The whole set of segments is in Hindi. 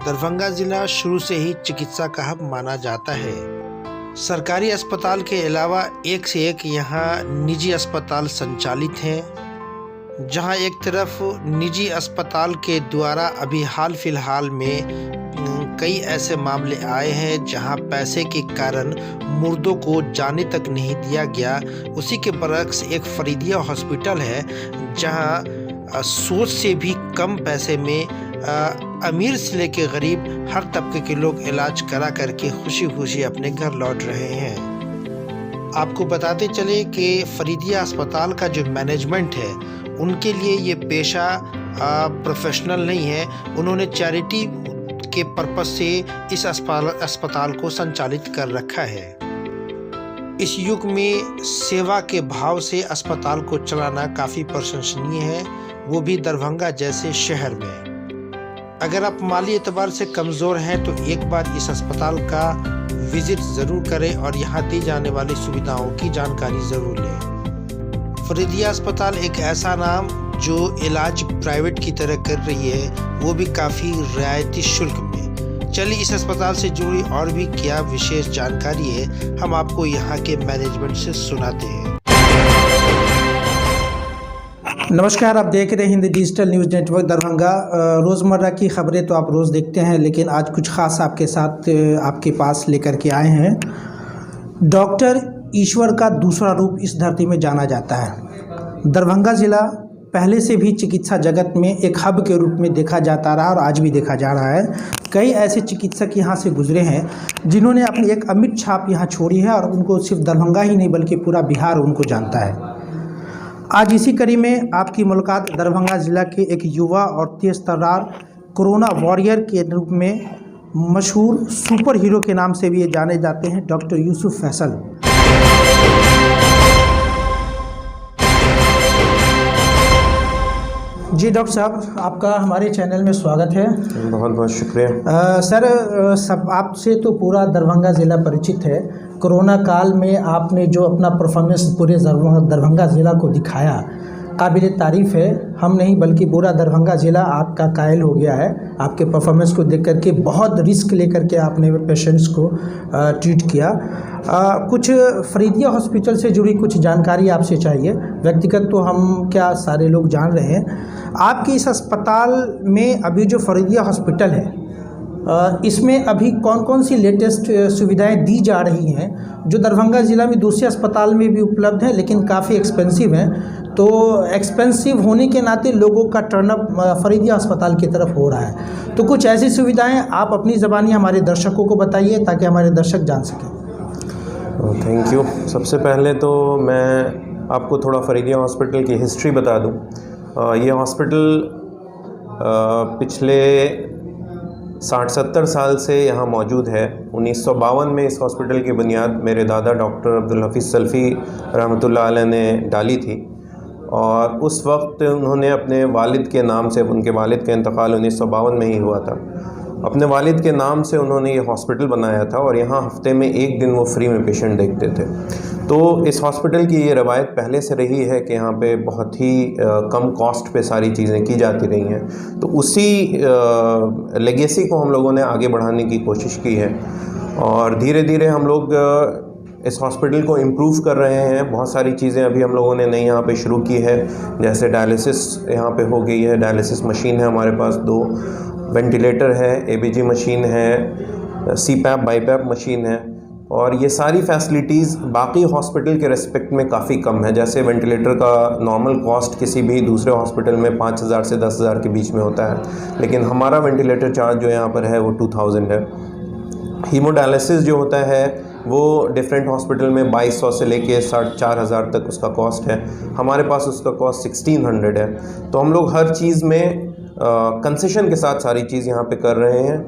दरभंगा जिला शुरू से ही चिकित्सा का हब माना जाता है। सरकारी अस्पताल के अलावा एक से एक यहाँ निजी अस्पताल संचालित हैं, जहाँ एक तरफ निजी अस्पताल के द्वारा अभी हाल फिलहाल में कई ऐसे मामले आए हैं जहाँ पैसे के कारण मुर्दों को जाने तक नहीं दिया गया। उसी के बरक्स एक फरीदिया हॉस्पिटल है जहाँ सोच से भी कम पैसे में अमीर से लेके गरीब हर तबके के लोग इलाज करा करके खुशी खुशी अपने घर लौट रहे हैं। आपको बताते चले कि फरीदिया अस्पताल का जो मैनेजमेंट है उनके लिए ये पेशा प्रोफेशनल नहीं है। उन्होंने चैरिटी के पर्पस से इस अस्पताल को संचालित कर रखा है। इस युग में सेवा के भाव से अस्पताल को चलाना काफ़ी प्रशंसनीय है, वो भी दरभंगा जैसे शहर में। अगर आप माली एतबार से कमज़ोर हैं तो एक बार इस अस्पताल का विजिट ज़रूर करें और यहाँ दी जाने वाली सुविधाओं की जानकारी ज़रूर लें। फरीदिया अस्पताल एक ऐसा नाम जो इलाज प्राइवेट की तरह कर रही है, वो भी काफ़ी रियायती शुल्क में। चलिए इस अस्पताल से जुड़ी और भी क्या विशेष जानकारी है हम आपको यहाँ के मैनेजमेंट से सुनाते हैं। नमस्कार, आप देख रहे हैं Hindi digital news network Darbhanga. रोज़मर्रा की खबरें तो आप रोज़ देखते हैं, लेकिन आज कुछ ख़ास आपके साथ आपके पास लेकर के आए हैं। डॉक्टर ईश्वर का दूसरा रूप इस धरती में जाना जाता है। दरभंगा ज़िला पहले से भी चिकित्सा जगत में एक हब के रूप में देखा जाता रहा और आज भी देखा जा रहा है। कई ऐसे चिकित्सक यहाँ से गुजरे हैं जिन्होंने अपनी एक अमिट छाप यहाँ छोड़ी है और उनको सिर्फ दरभंगा ही नहीं बल्कि पूरा बिहार उनको जानता है। आज इसी कड़ी में आपकी मुलाकात दरभंगा ज़िला के एक युवा और तेज तर्रार कोरोना वॉरियर के रूप में मशहूर सुपर हीरो के नाम से भी ये जाने जाते हैं, डॉक्टर यूसुफ फैसल। जी डॉक्टर साहब, आपका हमारे चैनल में स्वागत है। बहुत बहुत शुक्रिया। सर, सब आपसे तो पूरा दरभंगा ज़िला परिचित है। कोरोना काल में आपने जो अपना परफॉर्मेंस पूरे दरभंगा ज़िला को दिखाया, काबिल तारीफ़ है। हम नहीं बल्कि पूरा दरभंगा ज़िला आपका कायल हो गया है। आपके परफॉर्मेंस को देख करके बहुत रिस्क लेकर के आपने पेशेंट्स को ट्रीट किया। कुछ फरीदिया हॉस्पिटल से जुड़ी कुछ जानकारी आपसे चाहिए। व्यक्तिगत तो हम क्या सारे लोग जान रहे हैं। आपके इस अस्पताल में अभी जो फरीदिया हॉस्पिटल है, इसमें अभी कौन कौन सी लेटेस्ट सुविधाएं दी जा रही हैं जो दरभंगा ज़िला में दूसरे अस्पताल में भी उपलब्ध है लेकिन काफ़ी एक्सपेंसिव हैं? तो एक्सपेंसिव होने के नाते लोगों का टर्नअप फरीदिया अस्पताल की तरफ हो रहा है। तो कुछ ऐसी सुविधाएं आप अपनी ज़बानी हमारे दर्शकों को बताइए ताकि हमारे दर्शक जान सकें। Thank you. सबसे पहले तो मैं आपको थोड़ा फरीदिया हॉस्पिटल की हिस्ट्री बता दूं। ये हॉस्पिटल पिछले 60-70 साल से यहाँ मौजूद है। 1952 में इस हॉस्पिटल की बुनियाद मेरे दादा डॉक्टर अब्दुल हफीज़ सल्फ़ी रहमतुल्लाह अलैह ने डाली थी और उस वक्त उन्होंने अपने वालिद के नाम से, उनके वालिद का इंतकाल 1952 में ही हुआ था, अपने वालिद के नाम से उन्होंने ये हॉस्पिटल बनाया था और यहाँ हफ्ते में एक दिन वो फ्री में पेशेंट देखते थे। तो इस हॉस्पिटल की ये रवायत पहले से रही है कि यहाँ पे बहुत ही कम कॉस्ट पे सारी चीज़ें की जाती रही हैं। तो उसी लेगेसी को हम लोगों ने आगे बढ़ाने की कोशिश की है और धीरे धीरे हम लोग इस हॉस्पिटल को इम्प्रूव कर रहे हैं। बहुत सारी चीज़ें अभी हम लोगों ने नई यहाँ पे शुरू की है, जैसे डायलिसिस यहाँ पे हो गई है। डायलिसिस मशीन है हमारे पास 2, वेंटिलेटर है, एबीजी मशीन है, सीपैप बाईपैप मशीन है और ये सारी फैसिलिटीज़ बाकी हॉस्पिटल के रिस्पेक्ट में काफ़ी कम है। जैसे वेंटिलेटर का नॉर्मल कॉस्ट किसी भी दूसरे हॉस्पिटल में 5,000 से 10,000 के बीच में होता है, लेकिन हमारा वेंटिलेटर चार्ज जो यहाँ पर है वो 2,000 है। हीमोडायलिसिस जो होता है वो डिफरेंट हॉस्पिटल में 2,200 से लेके 4,000 तक उसका कॉस्ट है, हमारे पास उसका कॉस्ट 1,600 है। तो हम लोग हर चीज़ में कंसेशन के साथ सारी चीज़ यहाँ पे कर रहे हैं।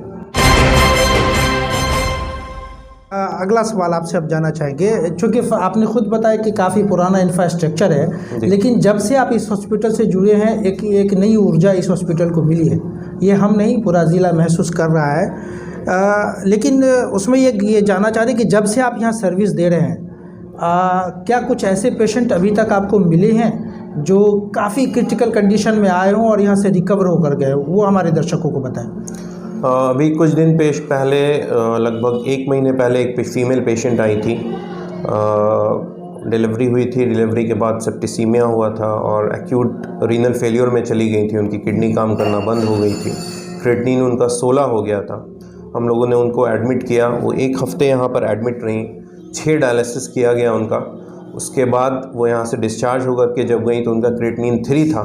अगला सवाल आपसे अब जाना चाहेंगे, चूँकि आपने खुद बताया कि काफ़ी पुराना इंफ्रास्ट्रक्चर है, लेकिन जब से आप इस हॉस्पिटल से जुड़े हैं एक नई ऊर्जा इस हॉस्पिटल को मिली है। ये हम नहीं, पूरा ज़िला महसूस कर रहा है। लेकिन उसमें ये जानना चाह रहे कि जब से आप यहाँ सर्विस दे रहे हैं, क्या कुछ ऐसे पेशेंट अभी तक आपको मिले हैं जो काफ़ी क्रिटिकल कंडीशन में आए हों और यहाँ से रिकवर होकर गए, वो हमारे दर्शकों को बताएं। अभी कुछ दिन पहले लगभग 1 महीने पहले एक फीमेल पेशेंट आई थी। डिलीवरी हुई थी, डिलीवरी के बाद सेप्टिसीमिया हुआ था और एक्यूट रीनल फेलियर में चली गई थी। उनकी किडनी काम करना बंद हो गई थी, क्रेटिनिन उनका 16 हो गया था। हम लोगों ने उनको एडमिट किया, वो 1 हफ्ते यहाँ पर एडमिट रहीं, 6 डायलिसिस किया गया उनका। उसके बाद वो यहाँ से डिस्चार्ज होकर के जब गई तो उनका क्रेटिनिन 3 था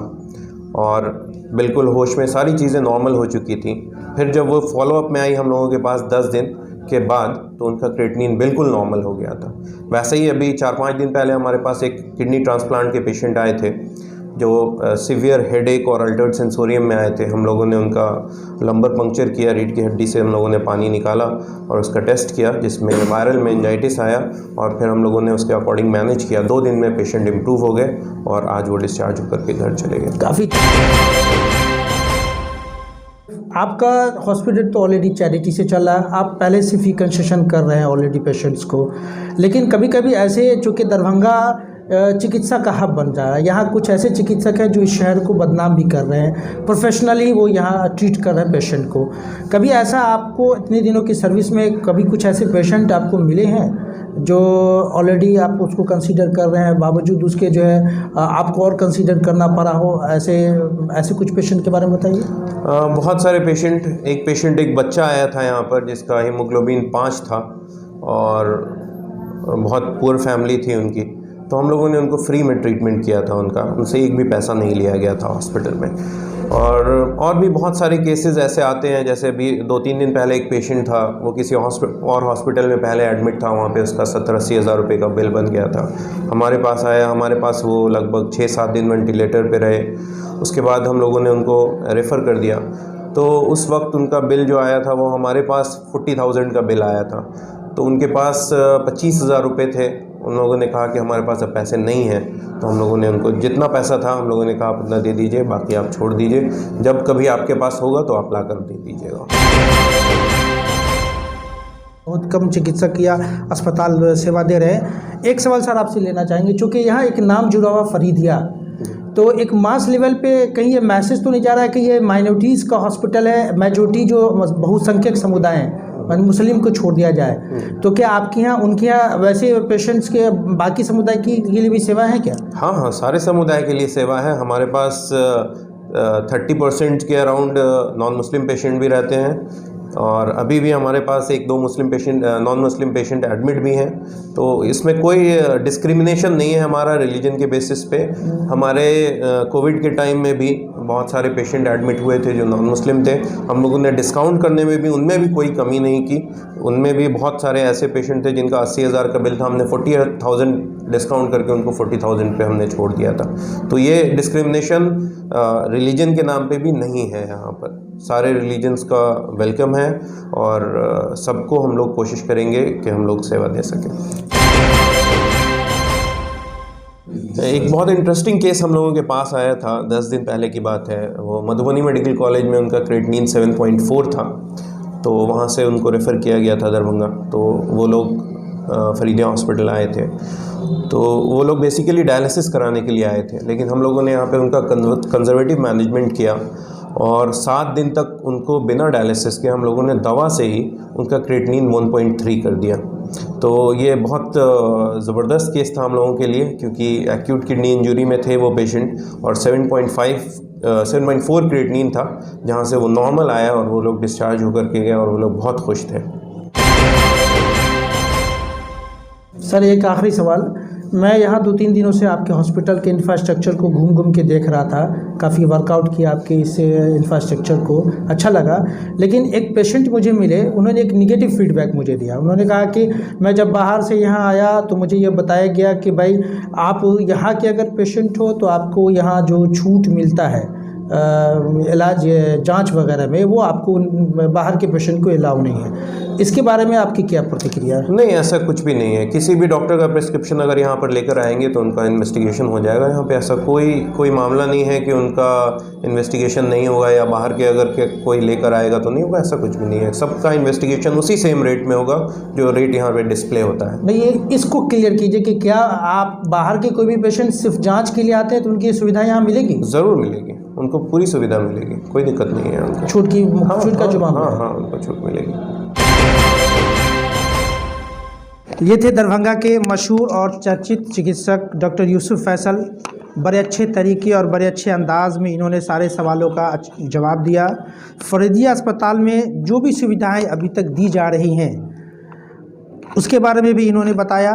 और बिल्कुल होश में, सारी चीज़ें नॉर्मल हो चुकी थी। फिर जब वो फॉलोअप में आई हम लोगों के पास 10 दिन के बाद, तो उनका क्रेटिनिन बिल्कुल नॉर्मल हो गया था। वैसे ही अभी 4-5 दिन पहले हमारे पास एक किडनी ट्रांसप्लांट के पेशेंट आए थे जो सीवियर हेडेक और अल्टर्ड सेंसोरियम में आए थे। हम लोगों ने उनका लंबर पंक्चर किया, रीढ़ की हड्डी से हम लोगों ने पानी निकाला और उसका टेस्ट किया जिसमें वायरल मेनिंजाइटिस आया और फिर हम लोगों ने उसके अकॉर्डिंग मैनेज किया। 2 दिन में पेशेंट इम्प्रूव हो गए और आज वो डिस्चार्ज होकर के घर चले गए। काफ़ी आपका हॉस्पिटल तो ऑलरेडी चैरिटी से चल रहा है, आप पहले से फी कंसेशन कर रहे हैं ऑलरेडी पेशेंट्स को, लेकिन कभी कभी ऐसे चूँकि दरभंगा चिकित्सा का हब बन जा रहा है, यहाँ कुछ ऐसे चिकित्सक हैं जो इस शहर को बदनाम भी कर रहे हैं, प्रोफेशनली वो यहाँ ट्रीट कर रहे हैं पेशेंट को। कभी ऐसा आपको इतने दिनों की सर्विस में कभी कुछ ऐसे पेशेंट आपको मिले हैं जो ऑलरेडी आप उसको कंसीडर कर रहे हैं, बावजूद उसके जो है आपको और कंसीडर करना पड़ा हो, ऐसे कुछ पेशेंट के बारे में बताइए। बहुत सारे पेशेंट, एक बच्चा आया था यहाँ पर जिसका हीमोग्लोबिन 5 था और बहुत पुअर फैमिली थी उनकी, तो हम लोगों ने उनको फ्री में ट्रीटमेंट किया था उनका, उनसे एक भी पैसा नहीं लिया गया था हॉस्पिटल में। और भी बहुत सारे केसेस ऐसे आते हैं, जैसे अभी 2-3 दिन पहले एक पेशेंट था, वो किसी हॉस्पिटल में पहले एडमिट था, वहाँ पे उसका 70-80 हज़ार रुपये का बिल बन गया था। हमारे पास आया, हमारे पास वो लगभग 6-7 दिन वेंटिलेटर पे रहे, उसके बाद हम लोगों ने उनको रेफ़र कर दिया। तो उस वक्त उनका बिल जो आया था वो हमारे पास 40,000 का बिल आया था, तो उनके पास 25,000 रुपये थे। उन लोगों ने कहा कि हमारे पास अब पैसे नहीं हैं, तो हम लोगों ने उनको जितना पैसा था हम लोगों ने कहा आप उतना दे दीजिए, बाकी आप छोड़ दीजिए, जब कभी आपके पास होगा तो आप लाकर दे दीजिएगा। बहुत कम चिकित्सक या अस्पताल सेवा दे रहे हैं। एक सवाल सर आपसे लेना चाहेंगे, चूँकि यहाँ एक नाम जुड़ा हुआ फरीदिया, तो एक मास लेवल पे कहीं ये मैसेज तो नहीं जा रहा है कि ये माइनॉरिटीज़ का हॉस्पिटल है, मेजॉरिटी जो बहुसंख्यक समुदाय हैं मुस्लिम को छोड़ दिया जाए, तो क्या आपके यहाँ उनके यहाँ वैसे पेशेंट्स के बाकी समुदाय के लिए भी सेवा है क्या? हाँ, सारे समुदाय के लिए सेवा है। हमारे पास 30% के अराउंड नॉन मुस्लिम पेशेंट भी रहते हैं और अभी भी हमारे पास 1-2 नॉन मुस्लिम पेशेंट एडमिट भी हैं। तो इसमें कोई डिस्क्रिमिनेशन नहीं है हमारा रिलीजन के बेसिस पे। हमारे कोविड के टाइम में भी बहुत सारे पेशेंट एडमिट हुए थे जो नॉन मुस्लिम थे, हम लोगों ने डिस्काउंट करने में भी उनमें भी कोई कमी नहीं की। उनमें भी बहुत सारे ऐसे पेशेंट थे जिनका 80,000 का बिल था, हमने 40,000 डिस्काउंट करके उनको 40,000 पे हमने छोड़ दिया था। तो ये डिस्क्रिमिनेशन रिलीजन के नाम पे भी नहीं है, यहाँ पर सारे रिलीजन्स का वेलकम है और सबको हम लोग कोशिश करेंगे कि हम लोग सेवा दे सकें। एक बहुत इंटरेस्टिंग केस हम लोगों के पास आया था, 10 दिन पहले की बात है। वो मधुबनी मेडिकल कॉलेज में उनका क्रेटिनिन 7.4 था, तो वहाँ से उनको रेफ़र किया गया था दरभंगा। तो वो लोग फरीदिया हॉस्पिटल आए थे, तो वो लोग बेसिकली डायलिसिस कराने के लिए आए थे, लेकिन हम लोगों ने यहाँ पे उनका कंजर्वेटिव मैनेजमेंट किया और 7 दिन तक उनको बिना डायलिसिस के हम लोगों ने दवा से ही उनका क्रेटिनिन 1.3 कर दिया। तो ये बहुत ज़बरदस्त केस था हम लोगों के लिए, क्योंकि एक्यूट किडनी इंजरी में थे वो पेशेंट और 7.4 क्रेटिनिन था, जहाँ से वो नॉर्मल आया और वो लोग डिस्चार्ज होकर के गए और वो लोग बहुत खुश थे। सर एक आखिरी सवाल, मैं यहाँ 2-3 दिनों से आपके हॉस्पिटल के इंफ्रास्ट्रक्चर को घूम के देख रहा था, काफ़ी वर्कआउट किया आपके इस इंफ्रास्ट्रक्चर को, अच्छा लगा। लेकिन एक पेशेंट मुझे मिले, उन्होंने एक निगेटिव फीडबैक मुझे दिया। उन्होंने कहा कि मैं जब बाहर से यहाँ आया तो मुझे ये बताया गया कि भाई आप यहाँ के अगर पेशेंट हो तो आपको यहाँ जो छूट मिलता है इलाज जांच वगैरह में, वो आपको बाहर के पेशेंट को अलाउ नहीं है। इसके बारे में आपकी क्या प्रतिक्रिया है? नहीं, ऐसा कुछ भी नहीं है। किसी भी डॉक्टर का प्रिस्क्रिप्शन अगर यहाँ पर लेकर आएंगे तो उनका इन्वेस्टिगेशन हो जाएगा। यहाँ पे ऐसा कोई मामला नहीं है कि उनका इन्वेस्टिगेशन नहीं होगा या बाहर के अगर के कोई लेकर आएगा तो नहीं होगा, ऐसा कुछ भी नहीं है। सबका इन्वेस्टिगेशन उसी सेम रेट में होगा जो रेट यहाँ पर डिस्प्ले होता है। नहीं, ये इसको क्लियर कीजिए कि क्या आप बाहर के कोई भी पेशेंट सिर्फ जाँच के लिए आते हैं तो उनकी सुविधा यहाँ मिलेगी? ज़रूर मिलेगी। उनको पूरी सुविधा मिलेगी, कोई दिक्कत नहीं है उनको। छूट का जो मामला है। हाँ, उनको छूट मिलेगी। ये थे दरभंगा के मशहूर और चर्चित चिकित्सक डॉक्टर यूसुफ फैसल। बड़े अच्छे तरीके और बड़े अच्छे अंदाज में इन्होंने सारे सवालों का जवाब दिया। फरीदिया अस्पताल में जो भी सुविधाएं अभी तक दी जा रही हैं उसके बारे में भी इन्होंने बताया।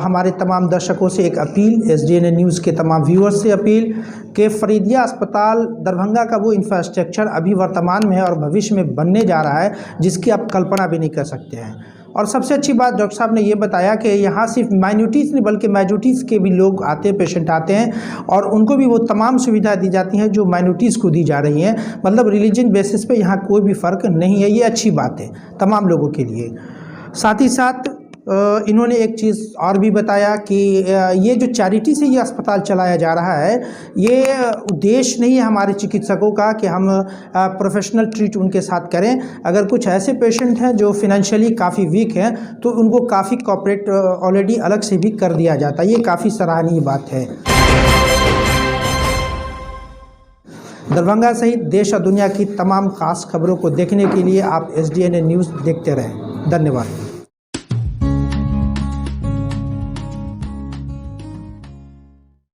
हमारे तमाम दर्शकों से एक अपील, SDNA न्यूज़ के तमाम व्यूअर्स से अपील कि फरीदिया अस्पताल दरभंगा का वो इंफ्रास्ट्रक्चर अभी वर्तमान में है और भविष्य में बनने जा रहा है जिसकी आप कल्पना भी नहीं कर सकते हैं। और सबसे अच्छी बात डॉक्टर साहब ने ये बताया कि यहाँ सिर्फ माइनॉरिटीज़ नहीं बल्कि मेजॉरिटीज़ के भी लोग आते हैं, पेशेंट आते हैं और उनको भी वो तमाम सुविधाएं दी जाती हैं जो माइनॉरिटीज़ को दी जा रही हैं। मतलब रिलीजन बेसिस पे यहाँ कोई भी फ़र्क नहीं है। ये अच्छी बात है तमाम लोगों के लिए। साथ ही साथ इन्होंने एक चीज़ और भी बताया कि ये जो चैरिटी से ये अस्पताल चलाया जा रहा है, ये उद्देश्य नहीं है हमारे चिकित्सकों का कि हम प्रोफेशनल ट्रीट उनके साथ करें। अगर कुछ ऐसे पेशेंट हैं जो फिनेंशियली काफ़ी वीक हैं तो उनको काफ़ी कॉपरेट ऑलरेडी अलग से भी कर दिया जाता है। ये काफ़ी सराहनीय बात है। दरभंगा सहित देश और दुनिया की तमाम खास खबरों को देखने के लिए आप SDNA न्यूज़ देखते रहें। धन्यवाद।